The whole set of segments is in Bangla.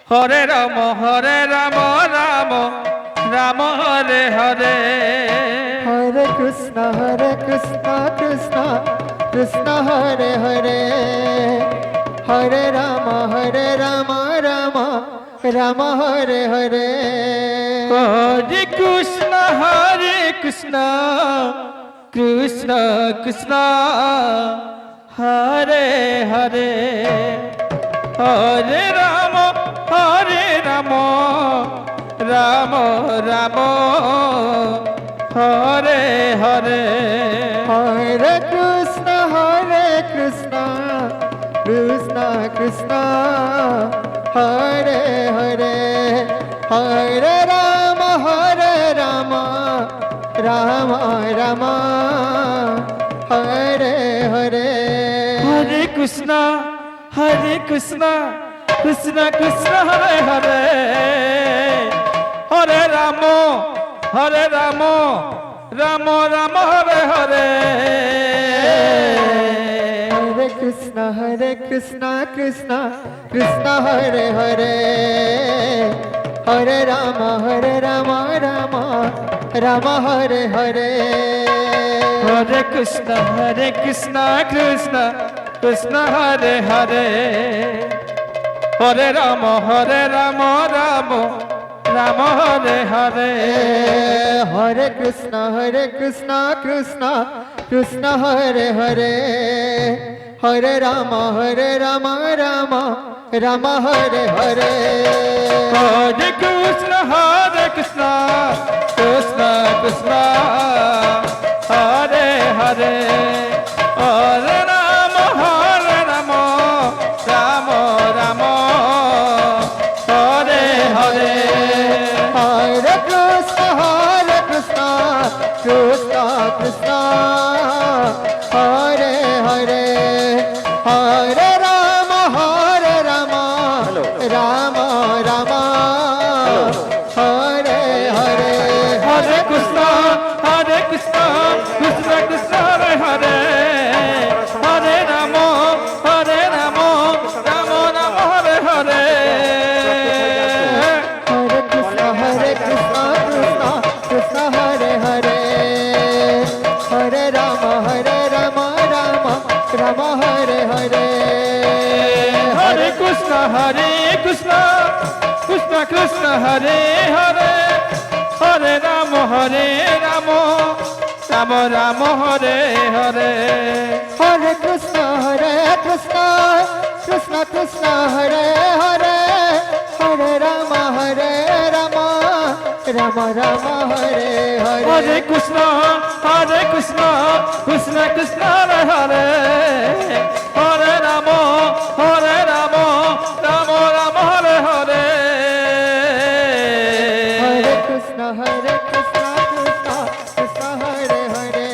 হরে রাম রাম রাম হরে হরে। হরে কৃষ্ণ কৃষ্ণ কৃষ্ণ হরে হরে। হরে রাম রাম রাম হরে হরে। হরে কৃষ্ণ কৃষ্ণ কৃষ্ণ হরে হরে। হরে রাম রাম রাম হরে হরে। হরে কৃষ্ণ কৃষ্ণ কৃষ্ণ হরে হরে। হরে রাম রাম রাম হরে হরে। হরে কৃষ্ণ কৃষ্ণ কৃষ্ণ হরে হরে। হরে রাম রাম রাম হরে হরে। হরে কৃষ্ণ কৃষ্ণ কৃষ্ণ হরে হরে। হরে রাম রাম রাম হরে হরে। হরে কৃষ্ণ কৃষ্ণ কৃষ্ণ হরে হরে। হরে রাম রাম রাম হরে হরে। হরে কৃষ্ণ কৃষ্ণ কৃষ্ণ হরে হরে। হরে রাম রাম রাম হরে হরে। হরে কৃষ্ণ কৃষ্ণ কৃষ্ণ হরে হরে। হরে রাম রাম রাম হরে হরে। হরে কৃষ্ণ কৃষ্ণ কৃষ্ণ হরে হরে। হরে রাম রাম রাম হরে হরে। হরে কৃষ্ণ কৃষ্ণ কৃষ্ণ হরে হরে। হরে রাম রাম রাম হরে হরে। হরে কৃষ্ণ কৃষ্ণ কৃষ্ণ হরে হরে। হরে রাম রাম রাম হরে হরে। হরে কৃষ্ণ কৃষ্ণ কৃষ্ণ হরে হরে। হরে রাম রাম রাম হরে হরে। হরে কৃষ্ণ কৃষ্ণ কৃষ্ণ হরে হরে। হরে রাম রাম রাম হরে হরে। হরে কৃষ্ণ কৃষ্ণ কৃষ্ণ হরে হরে। হরে রাম রাম রাম হরে হরে। হরে কৃষ্ণ কৃষ্ণ কৃষ্ণ হরে হরে। হরে রাম রাম রাম হরে হরে। হরে কৃষ্ণ কৃষ্ণ কৃষ্ণ হরে হরে।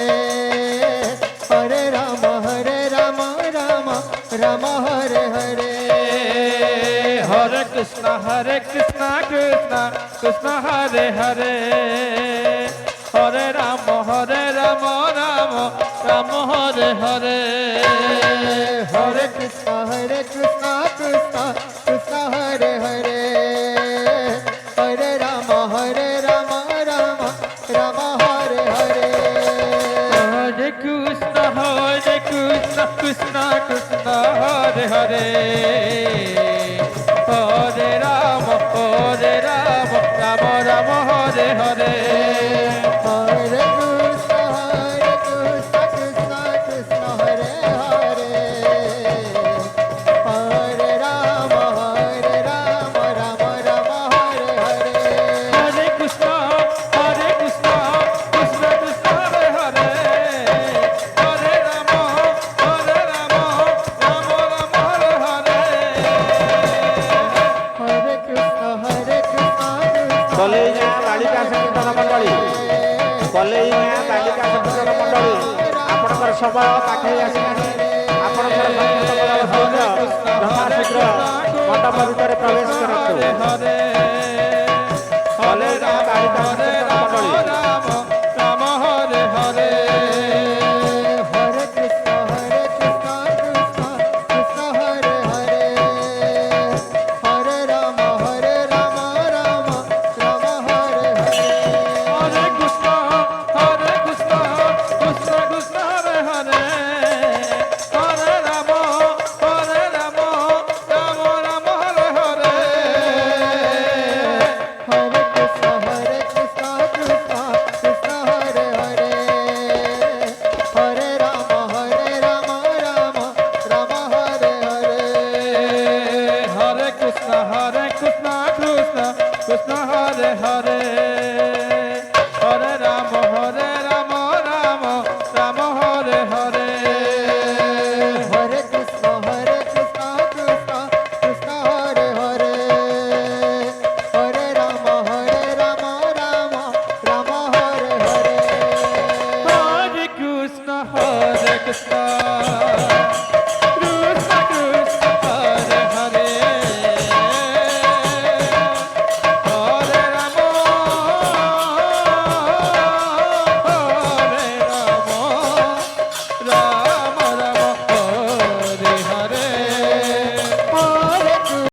হরে রাম রাম রাম হরে হরে। হরে কৃষ্ণ কৃষ্ণ কৃষ্ণ হরে হরে। হরে রাম রাম রাম হরে হরে। হরে কৃষ্ণ কৃষ্ণ কৃষ্ণ হরে হরে। হরে রাম রাম রাম হরে হরে। হরে কৃষ্ণ কৃষ্ণ কৃষ্ণ হরে হরে। হরে রাম রাম রাম হরে হরে। হরে কৃষ্ণ কৃষ্ণ কৃষ্ণ হরে হরে। হরে রাম রাম রাম হরে হরে। হরে কৃষ্ণ কলেই ଗାଁ ବାଳିକା ସଂକୀର୍ତ୍ତନ ମଣ୍ଡଳୀ କଲେଇ ଗାଁ ବାଳିକା ସଂକୀର୍ତ୍ତନ ମଣ୍ଡଳୀ ଆପଣଙ୍କର ସମୟ ପାଖେଇ ଆସିଲାଣି। ଆପଣଙ୍କର ସଂକୀର୍ତ୍ତନ ସହିତ ଯଥାଶୀଘ୍ର ମଣ୍ଡପ ଭିତରେ ପ୍ରବେଶ କରନ୍ତୁ। କଲେଇ ଗାଁ ବାଳିକା ସଂକୀର୍ତ୍ତନ ମଣ୍ଡଳୀ। Ram Hare Hare. Hare Krishna Krishna Krishna Hare Hare. Krishna Krishna Krishna Hare Hare